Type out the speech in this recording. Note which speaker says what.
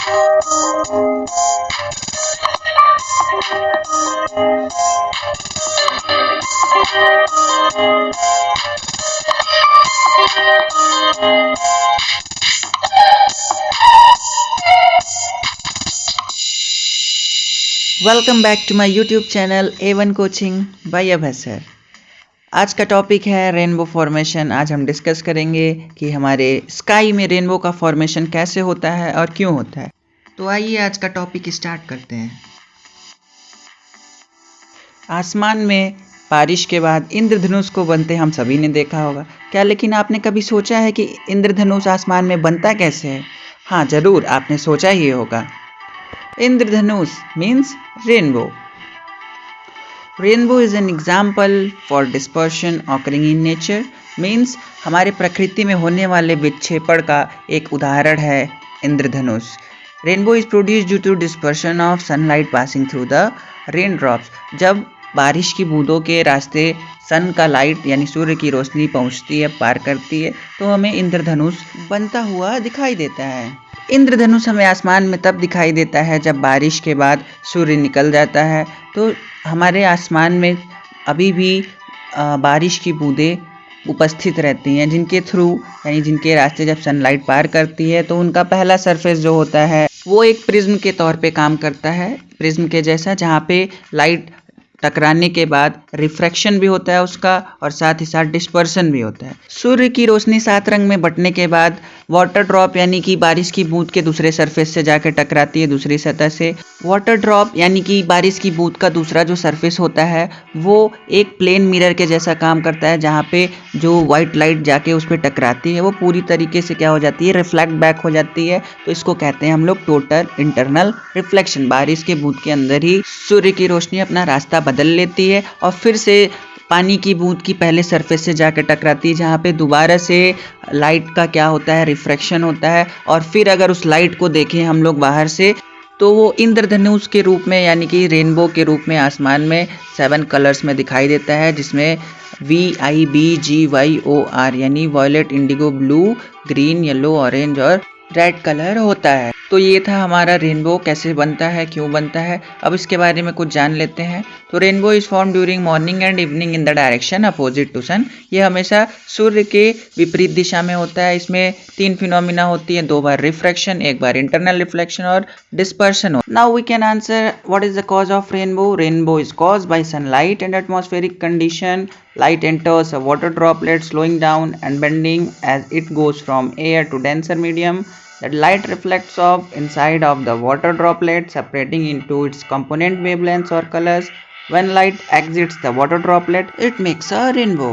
Speaker 1: Welcome back to my YouTube channel A1 coaching by Abhay sir. आज का topic है rainbow formation. आज हम डिस्कस करेंगे कि हमारे स्काई में रेनबो का फॉर्मेशन कैसे होता है और क्यों होता है। तो आइए आज का टॉपिक स्टार्ट करते हैं। आसमान में बारिश के बाद इंद्रधनुष को बनते हम सभी ने देखा होगा क्या, लेकिन आपने कभी सोचा है कि इंद्रधनुष आसमान में बनता कैसे है? हाँ ज़रूर, आपने सोचा ही होगा। Indradhanush means rainbow. Rainbow is an example for dispersion occurring in nature. Means हमारे प्रकृति में होने वाले विक्षेपण का एक उदाहरण है इंद्रधनुष। Rainbow is produced due to dispersion of sunlight passing through the raindrops. जब बारिश की बूंदों के रास्ते सन का लाइट यानी सूर्य की रोशनी पहुंचती है, पार करती है, तो हमें इंद्रधनुष बनता हुआ दिखाई देता है। इंद्रधनुष हमें आसमान में तब दिखाई देता है जब बारिश के बाद सूर्य निकल जाता है। तो हमारे आसमान में अभी भी बारिश की बूंदें उपस्थित रहती हैं, जिनके थ्रू यानी जिनके रास्ते जब सनलाइट पार करती है तो उनका पहला सरफेस जो होता है वो एक प्रिज्म के तौर पे काम करता है, प्रिज्म के जैसा, जहाँ पे लाइट टकराने के बाद रिफ्रैक्शन भी होता है उसका और साथ ही साथ डिस्पर्सन भी होता है। सूर्य की रोशनी 7 रंग में बंटने के बाद वाटर ड्रॉप यानी कि बारिश की बूंद के दूसरे सरफेस से जाकर टकराती है दूसरी सतह से। वाटर ड्रॉप यानी कि बारिश की बूंद का दूसरा जो सरफेस होता है वो एक प्लेन मिरर के जैसा काम करता है, जहाँ पे जो वाइट लाइट जाके उस पर टकराती है वो पूरी तरीके से क्या हो जाती है, रिफ्लेक्ट बैक हो जाती है। तो इसको कहते हैं हम लोग टोटल इंटरनल रिफ्लेक्शन। बारिश के बूंद के अंदर ही सूर्य की रोशनी अपना रास्ता बदल लेती है और फिर से पानी की बूंद की पहले सरफेस से जाकर टकराती है, जहाँ पे दोबारा से लाइट का क्या होता है, रिफ्रैक्शन होता है। और फिर अगर उस लाइट को देखें हम लोग बाहर से तो वो इंद्रधनुष के रूप में यानी कि रेनबो के रूप में आसमान में 7 कलर्स में दिखाई देता है, जिसमें VIBGYOR यानी violet, indigo, blue, green, yellow, orange और रेड कलर होता है। तो ये था हमारा रेनबो कैसे बनता है, क्यों बनता है। अब इसके बारे में कुछ जान लेते हैं। तो rainbow is form during morning and evening in the direction opposite to sun. ये हमेशा सूर्य के विपरीत दिशा में होता है। इसमें 3 फिनोमिना होती है, 2 बार रिफ्रैक्शन, 1 बार इंटरनल रिफ्लेक्शन और dispersion. Now we can answer what is the cause of rainbow. Rainbow is caused by sunlight and atmospheric condition. Light enters a water droplet, slowing down and bending as it goes from air to denser medium. That light reflects off inside of the water droplet, separating into its component wavelengths or colors. When light exits the water droplet, it makes a rainbow.